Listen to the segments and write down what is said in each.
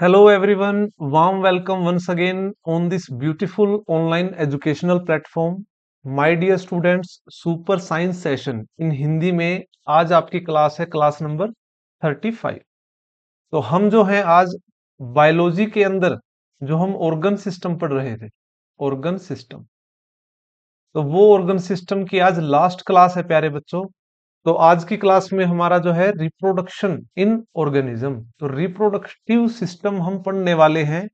Hello everyone, warm welcome once again on this beautiful online educational platform. My dear students, super science session in Hindi में आज आपकी class है class number 35। तो हम जो है आज बायोलॉजी के अंदर जो हम ऑर्गन सिस्टम पढ़ रहे थे, ऑर्गन सिस्टम, तो वो ऑर्गन सिस्टम की आज लास्ट क्लास है प्यारे बच्चों। तो आज की क्लास में हमारा जो है रिप्रोडक्शन इन ऑर्गेनिज्म, तो रिप्रोडक्टिव सिस्टम हम पढ़ने वाले हैं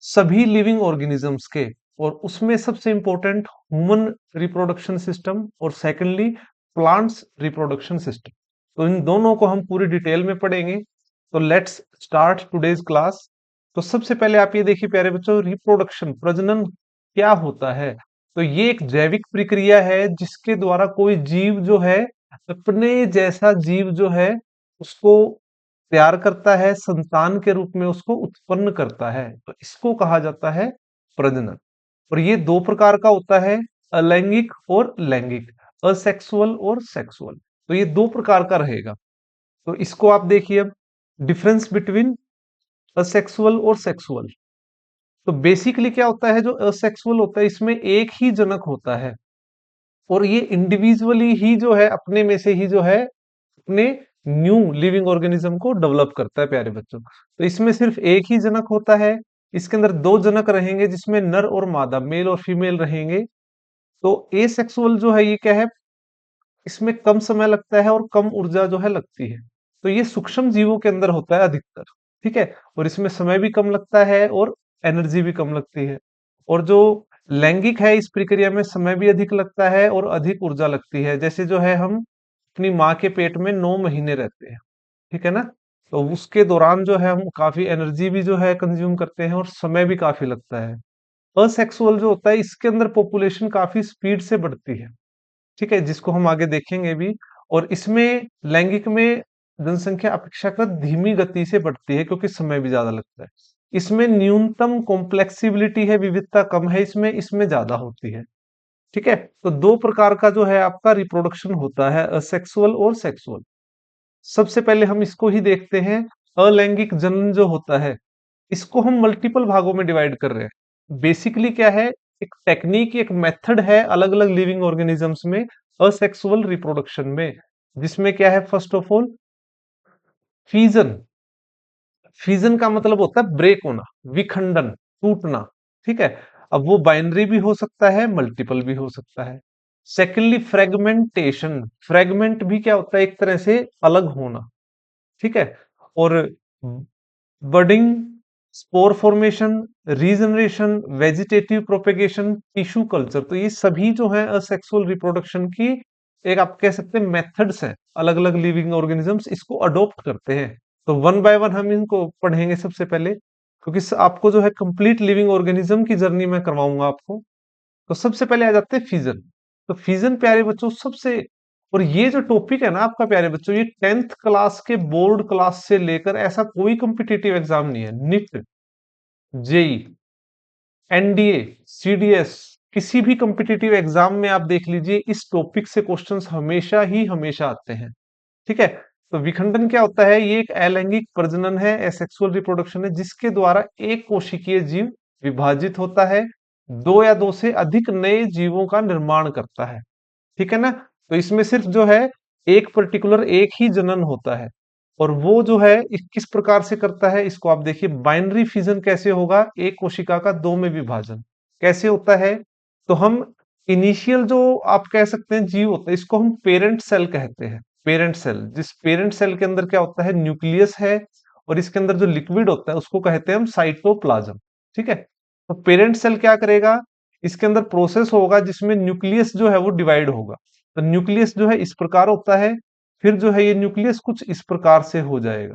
सभी लिविंग ऑर्गेनिजम्स के। और उसमें सबसे इंपॉर्टेंट ह्यूमन रिप्रोडक्शन सिस्टम और सेकेंडली प्लांट्स रिप्रोडक्शन सिस्टम। तो इन दोनों को हम पूरी डिटेल में पढ़ेंगे। तो लेट्स स्टार्ट टुडेज क्लास। तो सबसे पहले आप ये देखिए प्यारे बच्चों, रिप्रोडक्शन प्रजनन क्या होता है। तो ये एक जैविक प्रक्रिया है जिसके द्वारा कोई जीव जो है अपने जैसा जीव जो है उसको तैयार करता है, संतान के रूप में उसको उत्पन्न करता है। तो इसको कहा जाता है प्रजनन। और ये दो प्रकार का होता है, अलैंगिक और लैंगिक, असेक्सुअल और सेक्सुअल। तो ये दो प्रकार का रहेगा। तो इसको आप देखिए अब, डिफरेंस बिटवीन असेक्सुअल और सेक्सुअल। तो बेसिकली क्या होता है, जो असेक्सुअल होता है इसमें एक ही जनक होता है और ये इंडिविजुअली ही जो है अपने में से ही जो है अपने न्यू लिविंग ऑर्गेनिज्म को डेवलप करता है प्यारे बच्चों। तो इसमें सिर्फ एक ही जनक होता है। इसके अंदर दो जनक रहेंगे जिसमें नर और मादा, मेल और फीमेल रहेंगे। तो एसेक्सुअल जो है ये क्या है, इसमें कम समय लगता है और कम ऊर्जा जो है लगती है। तो ये सूक्ष्म जीवों के अंदर होता है अधिकतर, ठीक है। और इसमें समय भी कम लगता है और एनर्जी भी कम लगती है। और जो लैंगिक है इस प्रक्रिया में समय भी अधिक लगता है और अधिक ऊर्जा लगती है। जैसे जो है हम अपनी माँ के पेट में 9 महीने रहते हैं, ठीक है ना। तो उसके दौरान जो है हम काफी एनर्जी भी जो है कंज्यूम करते हैं और समय भी काफी लगता है। असेक्सुअल जो होता है इसके अंदर पॉपुलेशन काफी स्पीड से बढ़ती है, ठीक है, जिसको हम आगे देखेंगे भी। और इसमें लैंगिक में जनसंख्या अपेक्षाकृत धीमी गति से बढ़ती है क्योंकि समय भी ज्यादा लगता है। इसमें न्यूनतम कॉम्प्लेक्सिबिलिटी है, विविधता कम है, इसमें इसमें ज्यादा होती है, ठीक है। तो दो प्रकार का जो है आपका रिप्रोडक्शन होता है, असेक्सुअल और सेक्सुअल। सबसे पहले हम इसको ही देखते हैं। अलैंगिक जनन जो होता है इसको हम मल्टीपल भागों में डिवाइड कर रहे हैं। बेसिकली क्या है, एक टेक्निक, एक मेथड है अलग अलग लिविंग ऑर्गेनिजम्स में असेक्सुअल रिप्रोडक्शन में, जिसमें क्या है, first of all fission. Fission का मतलब होता है ब्रेक होना, विखंडन, टूटना, ठीक है। अब वो बाइनरी भी हो सकता है, मल्टीपल भी हो सकता है। सेकेंडली फ्रेगमेंटेशन, फ्रेगमेंट भी क्या होता है, एक तरह से अलग होना, ठीक है। और budding, spore formation, regeneration, vegetative propagation, tissue culture, तो ये सभी जो है असेक्सुअल रिप्रोडक्शन की एक आप कह सकते हैं मेथड्स हैं। अलग अलग लिविंग ऑर्गेनिजम्स इसको अडॉप्ट करते हैं। तो वन बाय वन हम इनको पढ़ेंगे सबसे पहले, क्योंकि आपको जो है कंप्लीट लिविंग ऑर्गेनिज्म की जर्नी में करवाऊंगा आपको। तो सबसे पहले आ जाते हैं फिजन। तो फिजन प्यारे बच्चों सबसे, और ये जो टॉपिक है ना आपका प्यारे बच्चों, ये 10th क्लास के बोर्ड क्लास से लेकर ऐसा कोई कॉम्पिटिटिव एग्जाम नहीं है, निट, जेई, एनडीए, सीडीएस, किसी भी कॉम्पिटिटिव एग्जाम में आप देख लीजिए इस टॉपिक से क्वेश्चंस हमेशा ही हमेशा आते हैं, ठीक है। तो विखंडन क्या होता है, ये एक अलैंगिक प्रजनन है, एसेक्सुअल रिप्रोडक्शन है, जिसके द्वारा एक कोशिकीय जीव विभाजित होता है, दो या दो से अधिक नए जीवों का निर्माण करता है, ठीक है ना। तो इसमें सिर्फ जो है एक पर्टिकुलर एक ही जनन होता है। और वो जो है किस प्रकार से करता है इसको आप देखिए। बाइनरी फिजन कैसे होगा, एक कोशिका का दो में विभाजन कैसे होता है। तो हम इनिशियल जो आप कह सकते हैं जीव होता है इसको हम पेरेंट सेल कहते हैं। पेरेंट सेल, जिस पेरेंट सेल के अंदर क्या होता है, न्यूक्लियस है, और इसके अंदर जो लिक्विड होता है उसको कहते हैं हम साइटोप्लाज्म, ठीक है। तो पेरेंट सेल क्या करेगा, इसके अंदर प्रोसेस होगा जिसमें न्यूक्लियस जो है वो डिवाइड होगा। तो न्यूक्लियस जो है इस प्रकार होता है, फिर जो है ये न्यूक्लियस कुछ इस प्रकार से हो जाएगा,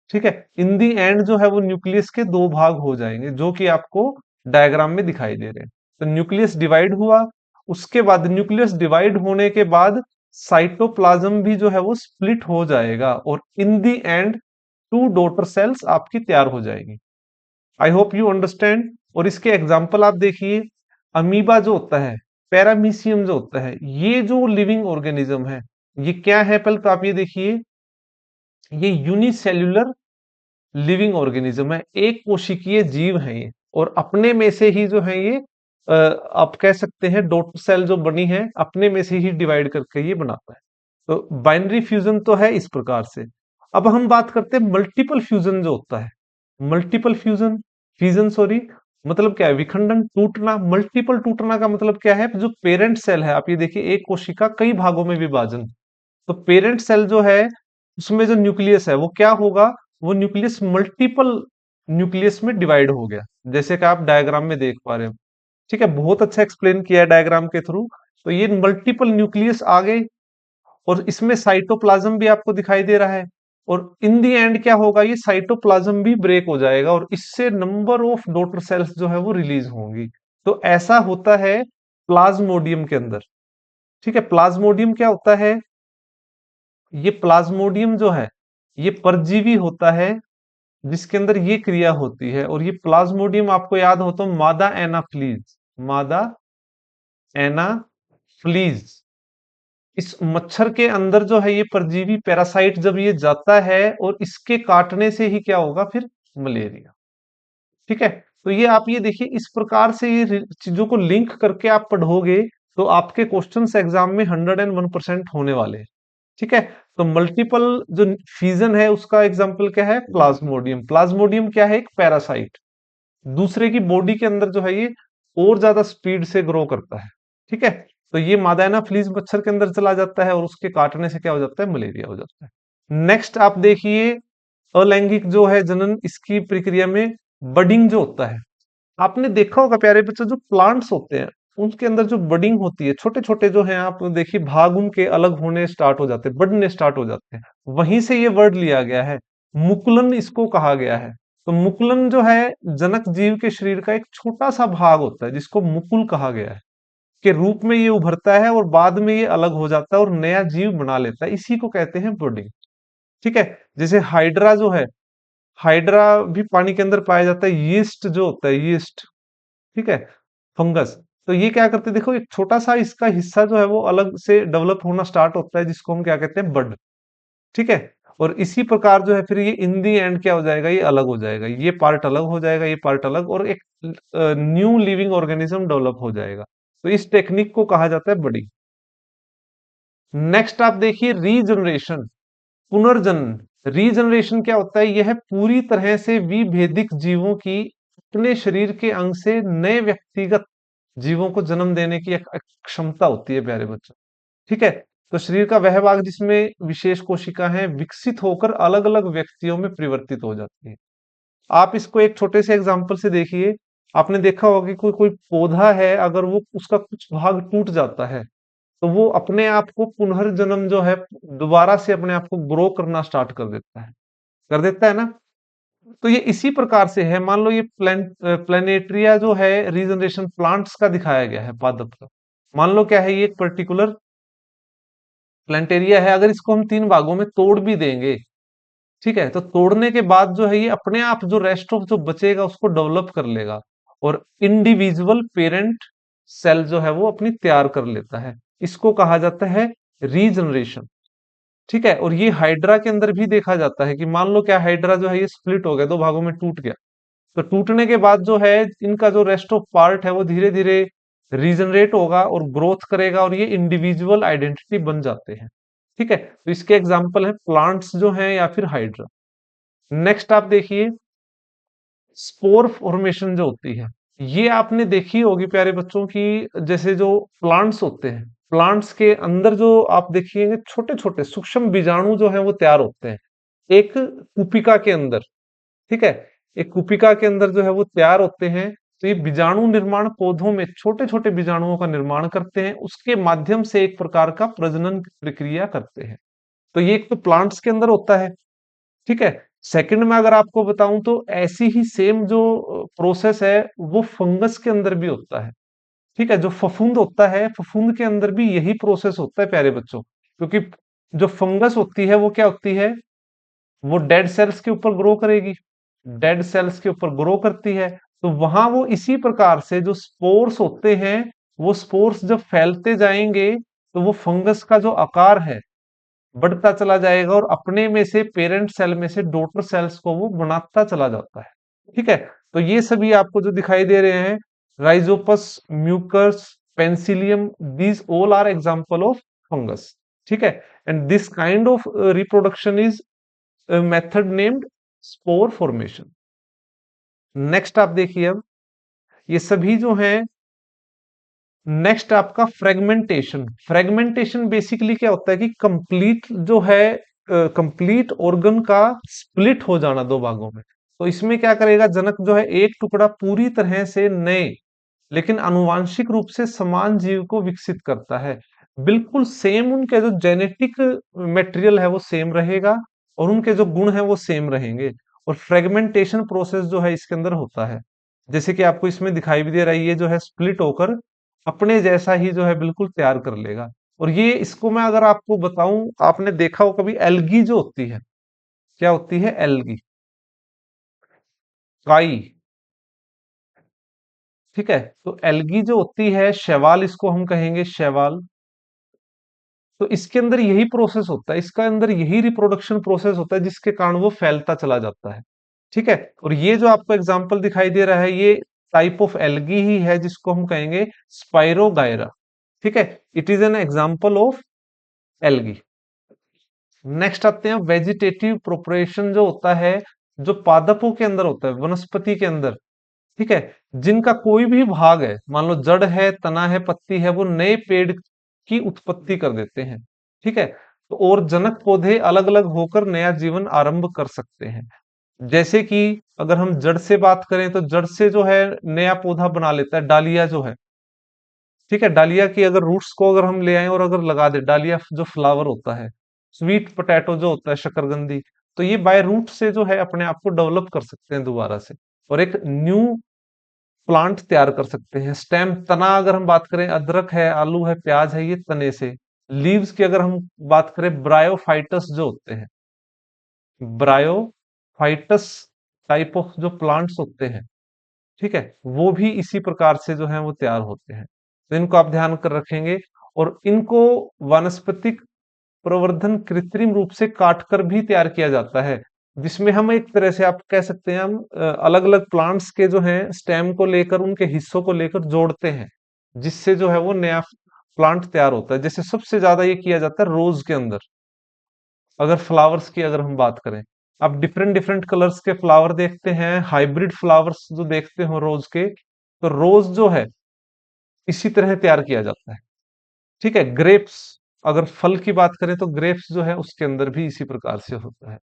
ठीक है। इन दी एंड जो है वो न्यूक्लियस के दो भाग हो जाएंगे जो कि आपको डायग्राम में दिखाई दे रहे हैं। तो न्यूक्लियस डिवाइड हुआ, उसके बाद न्यूक्लियस डिवाइड होने के बाद साइटोप्लाज्म भी जो है वो स्प्लिट हो जाएगा और इन दी एंड टू डॉटर सेल्स आपकी तैयार हो जाएगी। I hope you understand. और इसके एग्जाम्पल आप देखिए, अमीबा जो होता है, पैरामीशियम जो होता है, ये जो लिविंग ऑर्गेनिज्म है, ये क्या है, पहले तो आप ये देखिए, ये यूनिसेल्यूलर लिविंग ऑर्गेनिज्म है, एक कोशिकीय जीव है ये, और अपने में से ही जो है ये आप कह सकते हैं डॉटर सेल जो बनी है अपने में से ही डिवाइड करके ये बनाता है। तो बाइनरी फ्यूजन तो है इस प्रकार से। अब हम बात करते हैं मल्टीपल फ्यूजन जो होता है। मल्टीपल फ्यूजन, फ्यूजन सॉरी, मतलब क्या है? विखंडन, टूटना। मल्टीपल टूटना का मतलब क्या है? जो पेरेंट सेल है, आप ये देखिए एक कोशिका कई भागों में विभाजन, तो पेरेंट सेल जो है उसमें जो न्यूक्लियस है वो क्या होगा? वो न्यूक्लियस मल्टीपल न्यूक्लियस में डिवाइड हो गया, जैसे कि आप डायग्राम में देख पा रहे हो। ठीक है, बहुत अच्छा एक्सप्लेन किया है डायग्राम के थ्रू। तो ये मल्टीपल न्यूक्लियस आ गए, और इसमें साइटोप्लाज्म भी आपको दिखाई दे रहा है, और इन दी एंड क्या होगा? ये साइटोप्लाज्म भी ब्रेक हो जाएगा, और इससे नंबर ऑफ डॉटर सेल्स जो है वो रिलीज होंगी। तो ऐसा होता है प्लाज्मोडियम के अंदर। ठीक है, प्लाज्मोडियम क्या होता है? ये प्लाज्मोडियम जो है ये परजीवी होता है, जिसके अंदर ये क्रिया होती है। और ये प्लाज्मोडियम आपको याद हो तो मादा एनाफ्लीज, मादा एनाफ्लीज, इस मच्छर के अंदर जो है ये परजीवी पैरासाइट जब ये जाता है, और इसके काटने से ही क्या होगा फिर? मलेरिया। ठीक है, तो ये आप ये देखिए इस प्रकार से ये चीजों को लिंक करके आप पढ़ोगे तो आपके क्वेश्चंस एग्जाम में 101% होने वाले हैं। ठीक है, तो मल्टीपल जो फ्यूजन है उसका एग्जांपल क्या है? प्लाज्मोडियम। प्लाज्मोडियम क्या है? एक पैरासाइट, दूसरे की बॉडी के अंदर जो है ये और ज्यादा स्पीड से ग्रो करता है। ठीक है, तो ये मादाना फ्लीज मच्छर के अंदर चला जाता है, और उसके काटने से क्या हो जाता है? मलेरिया हो जाता है। नेक्स्ट आप देखिए अलैंगिक जो है जनन, इसकी प्रक्रिया में बडिंग जो होता है, आपने देखा होगा प्यारे बच्चों जो प्लांट्स होते हैं उनके अंदर जो बडिंग होती है, छोटे छोटे जो है आप देखिए भाग उनके अलग होने स्टार्ट हो जाते हैं, बढ़ने स्टार्ट हो जाते हैं। वहीं से ये वर्ड लिया गया है, मुकुलन इसको कहा गया है। तो मुकुलन जो है जनक जीव के शरीर का एक छोटा सा भाग होता है जिसको मुकुल कहा गया है, के रूप में ये उभरता है और बाद में ये अलग हो जाता है और नया जीव बना लेता है, इसी को कहते हैं बडिंग। ठीक है, जैसे हाइड्रा जो है, हाइड्रा भी पानी के अंदर पाया जाता है। यीस्ट जो होता है, यीस्ट, ठीक है, फंगस, तो ये क्या करते हैं? देखो एक छोटा सा इसका हिस्सा जो है वो अलग से डेवलप होना स्टार्ट होता है, जिसको हम क्या कहते हैं? बड। ठीक है, और इसी प्रकार जो है फिर ये इन दी एंड क्या हो जाएगा? ये अलग हो जाएगा, ये पार्ट अलग हो जाएगा, ये पार्ट अलग, और एक न्यू लिविंग ऑर्गेनिज्म डेवलप हो जाएगा। तो इस टेक्निक को कहा जाता है बडिंग। नेक्स्ट आप देखिए रीजनरेशन, पुनर्जनन। रीजनरेशन क्या होता है? यह पूरी तरह से विभेदिक जीवों की अपने शरीर के अंग से नए व्यक्तिगत जीवों को जन्म देने की एक क्षमता होती है प्यारे बच्चों। ठीक है, तो शरीर का वह भाग जिसमें विशेष कोशिका है विकसित होकर अलग अलग व्यक्तियों में परिवर्तित हो जाती है। आप इसको एक छोटे से एग्जांपल से देखिए। आपने देखा होगा कि कोई कोई पौधा है, अगर वो उसका कुछ भाग टूट जाता है तो वो अपने आप को पुनर्जन्म जो है दोबारा से अपने आप को ग्रो करना स्टार्ट कर देता है, कर देता है ना। तो ये इसी प्रकार से है। मान लो ये प्लेनेट्रिया जो है रीजनरेशन प्लांट्स का दिखाया गया है पादप का। मान लो क्या है? ये एक पर्टिकुलर प्लांटेरिया है, अगर इसको हम 3 भागों में तोड़ भी देंगे, ठीक है, तो तोड़ने के बाद जो है ये अपने आप जो रेस्ट ऑफ जो बचेगा उसको डेवलप कर लेगा, और इंडिविजुअल पेरेंट सेल जो है वो अपनी तैयार कर लेता है। इसको कहा जाता है रीजनरेशन। ठीक है, और ये हाइड्रा के अंदर भी देखा जाता है कि मान लो क्या हाइड्रा जो है ये स्प्लिट हो गया, 2 भागों में टूट गया, तो टूटने के बाद जो है इनका जो रेस्ट ऑफ पार्ट है वो धीरे धीरे रीजनरेट होगा और ग्रोथ करेगा, और ये इंडिविजुअल आइडेंटिटी बन जाते हैं। ठीक है, तो इसके एग्जाम्पल है प्लांट्स जो हैं या फिर हाइड्रा। नेक्स्ट आप देखिए स्पोर फॉर्मेशन जो होती है, ये आपने देखी होगी प्यारे बच्चों की। जैसे जो प्लांट्स होते हैं, प्लांट्स के अंदर जो आप देखिएंगे छोटे छोटे सूक्ष्म बीजाणु जो है वो तैयार होते हैं एक कुपिका के अंदर। ठीक है, एक कुपिका के अंदर जो है वो तैयार होते हैं। तो ये बीजाणु निर्माण पौधों में छोटे छोटे बीजाणुओं का निर्माण करते हैं, उसके माध्यम से एक प्रकार का प्रजनन प्रक्रिया करते हैं। तो ये एक तो प्लांट्स के अंदर होता है। ठीक है, सेकंड में अगर आपको बताऊं तो ऐसी ही सेम जो प्रोसेस है वो फंगस के अंदर भी होता है। ठीक है, जो फफूंद होता है, फफूंद के अंदर भी यही प्रोसेस होता है प्यारे बच्चों। क्योंकि जो फंगस होती है वो क्या होती है? वो डेड सेल्स के ऊपर ग्रो करेगी, डेड सेल्स के ऊपर ग्रो करती है। तो वहां वो इसी प्रकार से जो स्पोर्स होते हैं, वो स्पोर्स जब फैलते जाएंगे तो वो फंगस का जो आकार है बढ़ता चला जाएगा और अपने में से पेरेंट सेल में से डॉटर सेल्स को वो बनाता चला जाता है। ठीक है, तो ये सभी आपको जो दिखाई दे रहे हैं, rhizopus, mucus, penicillium, these all are example of fungus. ठीक है, and this kind of reproduction is method named spore formation. Next आप देखिए, अब ये सभी जो हैं, नेक्स्ट आपका फ्रेगमेंटेशन। फ्रेगमेंटेशन बेसिकली क्या होता है कि कंप्लीट जो है, कंप्लीट ऑर्गन का स्प्लिट हो जाना दो भागों में। तो इसमें क्या करेगा जनक, जो है एक टुकड़ा पूरी तरह से नए लेकिन आनुवांशिक रूप से समान जीव को विकसित करता है। बिल्कुल सेम, उनके जो जेनेटिक मटेरियल है वो सेम रहेगा और उनके जो गुण है वो सेम रहेंगे। और फ्रेगमेंटेशन प्रोसेस जो है इसके अंदर होता है, जैसे कि आपको इसमें दिखाई भी दे रहा है, ये जो है स्प्लिट होकर अपने जैसा ही जो है बिल्कुल तैयार कर लेगा। और ये, इसको मैं अगर आपको बताऊं, आपने देखा हो कभी एल्गी जो होती है, क्या होती है एल्गी, काई। ठीक है, तो एल्गी जो होती है, शैवाल इसको हम कहेंगे, शैवाल। तो इसके अंदर यही प्रोसेस होता है, इसका अंदर यही रिप्रोडक्शन प्रोसेस होता है जिसके कारण वो फैलता चला जाता है। ठीक है, और ये जो आपको एग्जाम्पल दिखाई दे रहा है, ये टाइप ऑफ एल्गी ही है जिसको हम कहेंगे स्पाइरोगायरा। ठीक है, it is an example of algae. Next आते हैं वेजिटेटिव प्रोपरेशन, जो होता है, जो पादपों के अंदर होता है, वनस्पति के अंदर। ठीक है, जिनका कोई भी भाग है, मान लो जड़ है, तना है, पत्ती है, वो नए पेड़ की उत्पत्ति कर देते हैं। ठीक है, तो और जनक पौधे अलग अलग होकर नया जीवन आरंभ कर सकते हैं। जैसे कि अगर हम जड़ से बात करें, तो जड़ से जो है नया पौधा बना लेता है, डालिया जो है। ठीक है, डालिया की अगर रूट्स को अगर हम ले आए और अगर लगा दे, डालिया जो फ्लावर होता है, स्वीट पोटैटो जो होता है, शकरकंदी, तो ये बाय रूट से जो है अपने आप को डेवलप कर सकते हैं दोबारा से, और एक न्यू प्लांट तैयार कर सकते हैं। स्टेम, तना अगर हम बात करें, अदरक है, आलू है, प्याज है, ये तने से। लीव्स की अगर हम बात करें, ब्रायोफाइटस जो होते हैं, ब्रायोफाइटस टाइप ऑफ जो प्लांट्स होते हैं, ठीक है, वो भी इसी प्रकार से जो है वो तैयार होते हैं। तो इनको आप ध्यान कर रखेंगे। और इनको वानस्पतिक प्रवर्धन कृत्रिम रूप से काटकर भी तैयार किया जाता है, जिसमें हम एक तरह से आप कह सकते हैं, हम अलग अलग प्लांट्स के जो है स्टेम को लेकर, उनके हिस्सों को लेकर जोड़ते हैं, जिससे जो है वो नया प्लांट तैयार होता है। जैसे सबसे ज्यादा ये किया जाता है रोज के अंदर। अगर फ्लावर्स की अगर हम बात करें, आप डिफरेंट डिफरेंट कलर्स के फ्लावर देखते हैं, हाइब्रिड फ्लावर्स जो देखते हो रोज के, तो रोज जो है इसी तरह तैयार किया जाता है। ठीक है, ग्रेप्स, अगर फल की बात करें तो ग्रेप्स जो है उसके अंदर भी इसी प्रकार से होता है।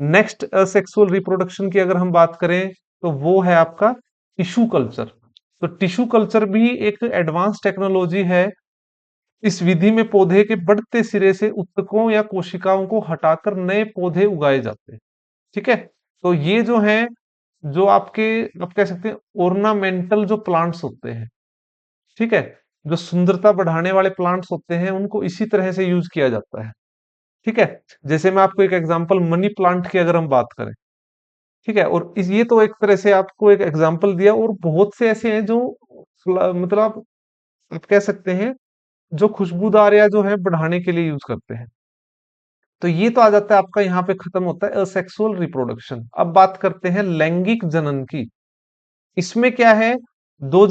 नेक्स्ट सेक्सुअल रिप्रोडक्शन की अगर हम बात करें, तो वो है आपका टिश्यू कल्चर। तो टिश्यू कल्चर भी एक एडवांस टेक्नोलॉजी है। इस विधि में पौधे के बढ़ते सिरे से ऊतकों या कोशिकाओं को हटाकर नए पौधे उगाए जाते हैं। ठीक है, तो ये जो है, जो आपके, आप कह सकते हैं ओर्नामेंटल जो प्लांट्स होते हैं, ठीक है, जो सुंदरता बढ़ाने वाले प्लांट्स होते हैं, उनको इसी तरह से यूज किया जाता है। ठीक है, जैसे मैं आपको एक एग्जांपल मनी प्लांट की अगर हम बात करें, ठीक है, और ये तो एक तरह से आपको एक एग्जांपल दिया, और बहुत से ऐसे हैं जो मतलब आप कह सकते हैं जो खुशबूदार या जो है बढ़ाने के लिए यूज करते हैं। तो ये तो आ जाता है आपका, यहाँ पे खत्म होता है असेक्सुअल रिप्रोडक्शन। अब बात करते हैं लैंगिक जनन की। इसमें क्या है, दो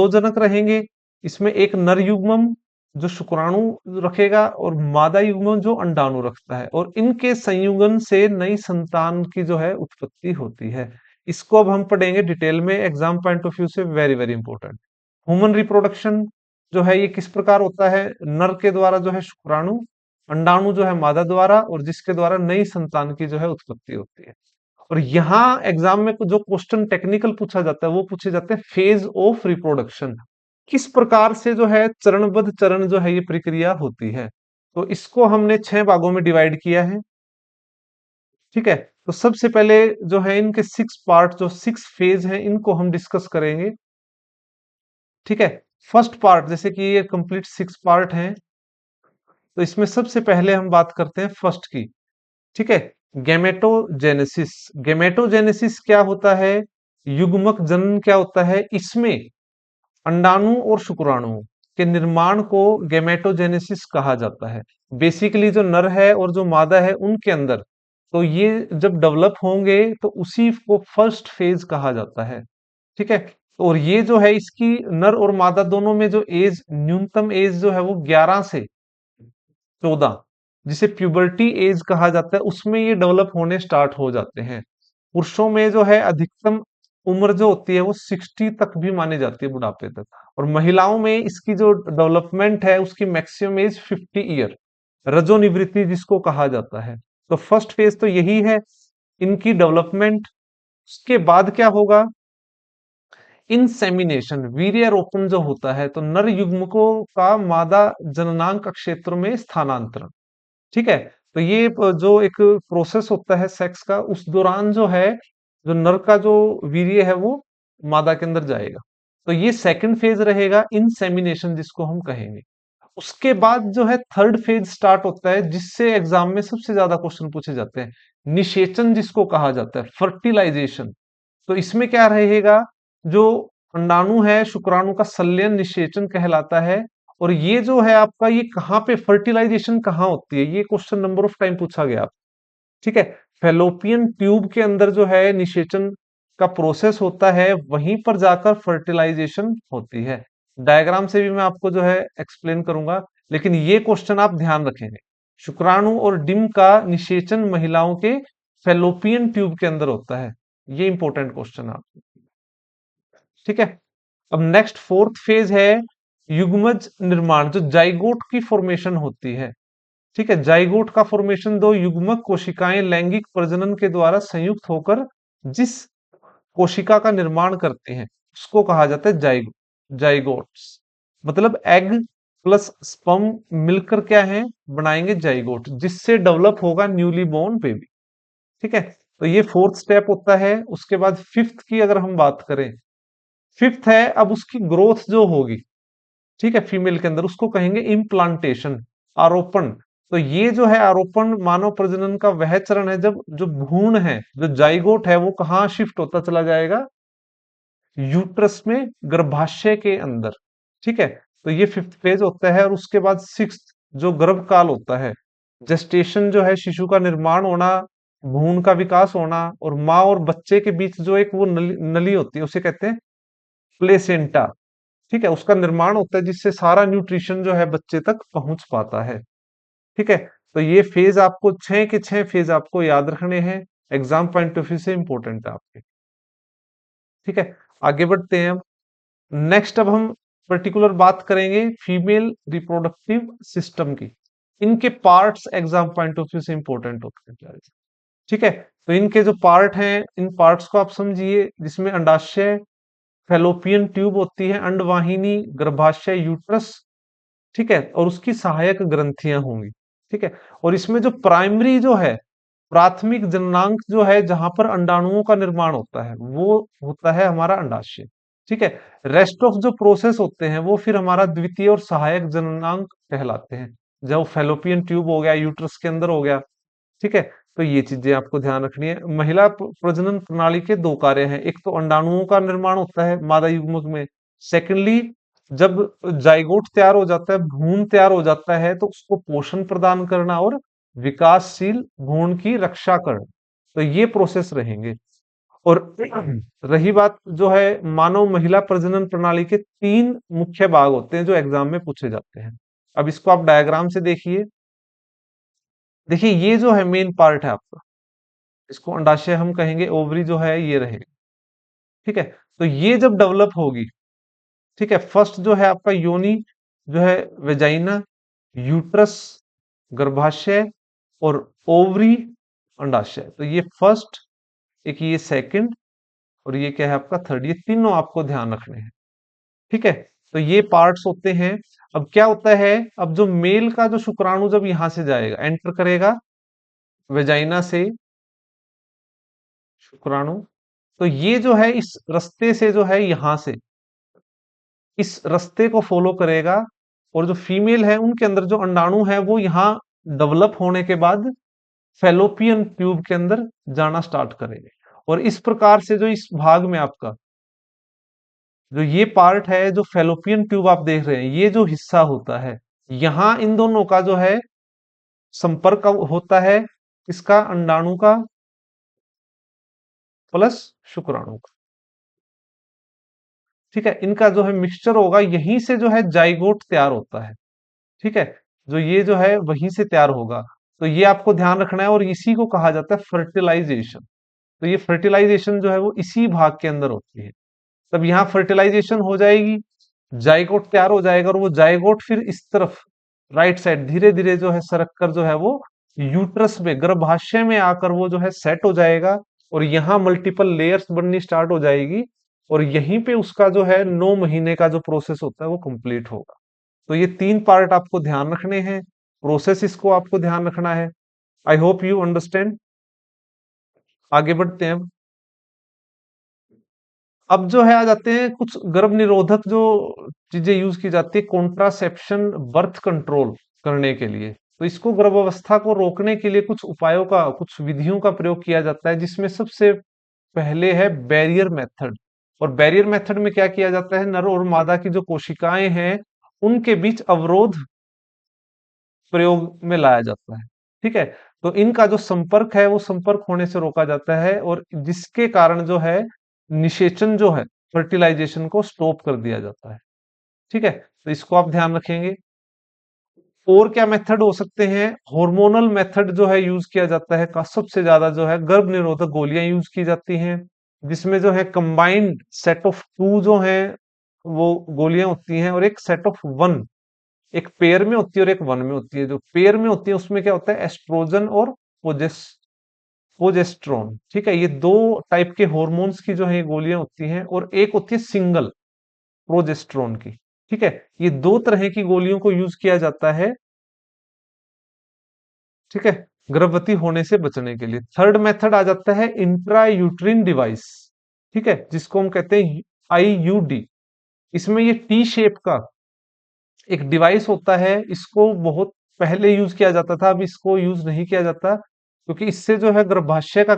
जनक रहेंगे। इसमें एक नर युग्मम जो शुक्राणु रखेगा, और मादा युग्मम जो अंडाणु रखता है, और इनके संयुगन से नई संतान की जो है उत्पत्ति होती है। इसको अब हम पढ़ेंगे डिटेल में, एग्जाम पॉइंट ऑफ व्यू से very very important. Human reproduction जो है ये किस प्रकार होता है, नर के द्वारा जो है शुक्राणु, अंडाणु जो है मादा द्वारा, और जिसके द्वारा नई संतान की जो है उत्पत्ति होती है। और यहाँ एग्जाम में जो क्वेश्चन टेक्निकल पूछा जाता है, वो पूछे जाते हैं फेज ऑफ रिप्रोडक्शन। किस प्रकार से जो है चरणबद्ध चरण जो है ये प्रक्रिया होती है। तो इसको हमने 6 भागों में डिवाइड किया है। ठीक है, तो सबसे पहले जो है इनके 6 पार्ट, जो 6 फेज हैं, इनको हम डिस्कस करेंगे। ठीक है, फर्स्ट पार्ट, जैसे कि ये कंप्लीट 6 पार्ट हैं, तो इसमें सबसे पहले हम बात करते हैं फर्स्ट की। ठीक है, गैमेटोजेनेसिस। गैमेटोजेनेसिस क्या होता है, युग्मक जनन क्या होता है, इसमें अंडाणु और शुक्राणु, के निर्माण को गैमेटोजेनेसिस कहा जाता है। बेसिकली जो नर है और जो मादा है उनके अंदर, तो ये जब डेवलप होंगे तो उसी को फर्स्ट फेज कहा जाता है। ठीक है। और ये जो है इसकी नर और मादा दोनों में जो एज, न्यूनतम एज जो है वो 11 से 14, जिसे प्यूबर्टी एज कहा जाता है, उसमें ये डेवलप होने स्टार्ट हो जाते हैं। पुरुषों में जो है अधिकतम उम्र जो होती है वो 60 तक भी मानी जाती है, बुढ़ापे तक। और महिलाओं में इसकी जो डेवलपमेंट है उसकी मैक्सिमम एज 50 ईयर, रजोनिवृत्ति जिसको कहा जाता है। तो फर्स्ट फेज तो यही है इनकी डेवलपमेंट। उसके बाद क्या होगा? इंसेमिनेशन, वीर्यारोपण जो होता है, तो नर युग्मकों का मादा जननांग क्षेत्र में स्थानांतरण। ठीक है। तो ये जो एक प्रोसेस होता है सेक्स का, उस दौरान जो है, जो नर का जो वीर्य है वो मादा के अंदर जाएगा। तो ये सेकंड फेज रहेगा, इंसेमिनेशन जिसको हम कहेंगे। उसके बाद जो है थर्ड फेज स्टार्ट होता है, जिससे एग्जाम में सबसे ज्यादा क्वेश्चन पूछे जाते हैं, निषेचन जिसको कहा जाता है, फर्टिलाइजेशन। तो इसमें क्या रहेगा? जो अंडाणु है, शुक्राणु का संलयन निषेचन कहलाता है। और ये जो है आपका, ये कहाँ पे फर्टिलाइजेशन कहाँ होती है, ये क्वेश्चन नंबर ऑफ टाइम पूछा गया। ठीक है। फेलोपियन ट्यूब के अंदर जो है निषेचन का प्रोसेस होता है, वहीं पर जाकर फर्टिलाइजेशन होती है। डायग्राम से भी मैं आपको जो है एक्सप्लेन करूंगा, लेकिन ये क्वेश्चन आप ध्यान रखेंगे। शुक्राणु और डिम का निषेचन महिलाओं के फेलोपियन ट्यूब के अंदर होता है। ये इंपॉर्टेंट क्वेश्चन है आपको। ठीक है। अब नेक्स्ट फोर्थ फेज है युग्मज निर्माण, जो जाइगोट की फॉर्मेशन होती है। ठीक है। जाइगोट का फॉर्मेशन, दो युग्मक कोशिकाएं लैंगिक प्रजनन के द्वारा संयुक्त होकर जिस कोशिका का निर्माण करते हैं उसको कहा जाता है जाइगोट्स। मतलब एग प्लस स्पर्म मिलकर क्या है, बनाएंगे जाइगोट, जिससे डेवलप होगा न्यूली बोर्न बेबी। ठीक है। तो ये फोर्थ स्टेप होता है। उसके बाद फिफ्थ की अगर हम बात करें, फिफ्थ है अब उसकी ग्रोथ जो होगी, ठीक है, फीमेल के अंदर, उसको कहेंगे इम्प्लांटेशन, आरोपण। तो ये जो है आरोपण मानव प्रजनन का वह चरण है जब जो भ्रूण है, जो जाइगोट है, वो कहाँ शिफ्ट होता चला जाएगा? यूट्रस में, गर्भाशय के अंदर। ठीक है। तो ये फिफ्थ फेज होता है। और उसके बाद सिक्स्थ जो गर्भ काल होता है, जेस्टेशन जो है, शिशु का निर्माण होना, भ्रूण का विकास होना, और माँ और बच्चे के बीच जो एक वो नली होती है, उसे कहते हैं प्लेसेंटा। ठीक है। उसका निर्माण होता है जिससे सारा न्यूट्रिशन जो है बच्चे तक पहुंच पाता है। ठीक है। तो ये फेज आपको, छह के छह फेज आपको याद रखने हैं, एग्जाम पॉइंट ऑफ व्यू से इंपॉर्टेंट है आपके। ठीक है। आगे बढ़ते हैं। नेक्स्ट अब हम पर्टिकुलर बात करेंगे फीमेल रिप्रोडक्टिव सिस्टम की। इनके parts exam point of view से इंपॉर्टेंट होते हैं। ठीक है। तो इनके जो पार्ट हैं, इन पार्ट्स को आप समझिए, जिसमें अंडाशय, फेलोपियन ट्यूब होती है, अंडवाहिनी, गर्भाशय, यूट्रस। ठीक है। और उसकी सहायक ग्रंथियां होंगी। ठीक है। और इसमें जो प्राइमरी जो है, प्राथमिक जननांग जो है, जहां पर अंडाणुओं का निर्माण होता है, वो होता है हमारा अंडाशय। ठीक है। रेस्ट ऑफ जो प्रोसेस होते हैं वो फिर हमारा द्वितीय और सहायक जननांग कहलाते हैं, जो फेलोपियन ट्यूब हो गया, यूट्रस के अंदर हो गया। ठीक है। तो ये चीजें आपको ध्यान रखनी है। महिला प्रजनन प्रणाली के दो कार्य हैं, एक तो अंडाणुओं का निर्माण होता है मादा युग्मक में। सेकेंडली, जब जाइगोट तैयार हो जाता है, भ्रूण तैयार हो जाता है, तो उसको पोषण प्रदान करना और विकासशील भ्रूण की रक्षा करना। तो ये प्रोसेस रहेंगे। और रही बात जो है, मानव महिला प्रजनन प्रणाली के तीन मुख्य भाग होते हैं जो एग्जाम में पूछे जाते हैं। अब इसको आप डायग्राम से देखिए। देखिए ये जो है मेन पार्ट है आपका, इसको अंडाशय हम कहेंगे, ओवरी जो है ये रहेगा। ठीक है। तो ये जब डेवलप होगी, ठीक है, फर्स्ट जो है आपका योनि, जो है वेजाइना, यूट्रस, गर्भाशय, और ओवरी, अंडाशय। तो ये फर्स्ट, एक ये सेकंड, और ये क्या है आपका थर्ड। ये तीनों आपको ध्यान रखने हैं। ठीक है। तो ये पार्ट्स होते हैं। अब क्या होता है, अब जो मेल का जो शुक्राणु जब यहां से जाएगा, एंटर करेगा वेजाइना से शुक्राणु, तो ये जो है इस रास्ते से जो है यहां से इस रास्ते को फॉलो करेगा। और जो फीमेल है उनके अंदर जो अंडाणु है वो यहाँ डेवलप होने के बाद फेलोपियन ट्यूब के अंदर जाना स्टार्ट करेंगे। और इस प्रकार से जो इस भाग में आपका जो ये पार्ट है, जो फेलोपियन ट्यूब आप देख रहे हैं, ये जो हिस्सा होता है, यहां इन दोनों का जो है संपर्क होता है, इसका अंडाणु का प्लस शुक्राणु का। ठीक है, इनका जो है मिक्सचर होगा, यहीं से जो है जाइगोट तैयार होता है। ठीक है, जो ये जो है वहीं से तैयार होगा। तो ये आपको ध्यान रखना है, और इसी को कहा जाता है फर्टिलाइजेशन। तो ये फर्टिलाइजेशन जो है वो इसी भाग के अंदर होती है। तब यहाँ फर्टिलाइजेशन हो जाएगी, जाइगोट तैयार हो जाएगा, और वो जाइगोट फिर इस तरफ राइट साइड धीरे धीरे जो है सरक कर जो है वो यूट्रस में, गर्भाशय में आकर वो जो है सेट हो जाएगा, और यहाँ मल्टीपल लेयर्स बननी स्टार्ट हो जाएगी, और यहीं पे उसका जो है 9 महीने का जो प्रोसेस होता है वो कंप्लीट होगा। तो ये 3 पार्ट आपको ध्यान रखने हैं, प्रोसेस इसको आपको ध्यान रखना है। I hope you understand. आगे बढ़ते हैं। अब जो है आ जाते हैं कुछ गर्भ निरोधक जो चीजें यूज की जाती है कॉन्ट्रासेप्शन, बर्थ कंट्रोल करने के लिए। तो इसको गर्भावस्था को रोकने के लिए कुछ उपायों का, कुछ विधियों का प्रयोग किया जाता है, जिसमें सबसे पहले है बैरियर मेथड। और बैरियर मेथड में क्या किया जाता है, नर और मादा की जो कोशिकाएं हैं उनके बीच अवरोध प्रयोग में लाया जाता है। ठीक है, तो इनका जो संपर्क है वो संपर्क होने से रोका जाता है, और जिसके कारण जो है निषेचन जो है, फर्टिलाइजेशन को स्टॉप कर दिया जाता है। ठीक है, तो इसको आप ध्यान रखेंगे। और क्या मेथड हो सकते हैं, हार्मोनल मेथड जो है यूज किया जाता है, का सबसे ज्यादा जो है गर्भ निरोधक गोलियां यूज की जाती हैं, जिसमें जो है कंबाइंड सेट ऑफ 2 जो है वो गोलियां होती हैं, और एक सेट ऑफ 1, एक पेयर में होती है और एक वन में होती है। जो पेयर में होती है उसमें क्या होता है, एस्ट्रोजन और प्रोजेस्ट्रॉन। ठीक है, ये 2 टाइप के हॉर्मोन्स की जो है ये गोलियां होती हैं, और एक होती है सिंगल प्रोजेस्ट्रॉन की। ठीक है, ये 2 तरह की गोलियों को यूज किया जाता है। ठीक है, गर्भवती होने से बचने के लिए। थर्ड मेथड आ जाता है इंट्रा यूट्रिन डिवाइस। ठीक है, जिसको हम कहते हैं आईयूडी। इसमें ये टी शेप का एक डिवाइस होता है, इसको बहुत पहले यूज किया जाता था, अब इसको यूज नहीं किया जाता, क्योंकि इससे जो है गर्भाशय का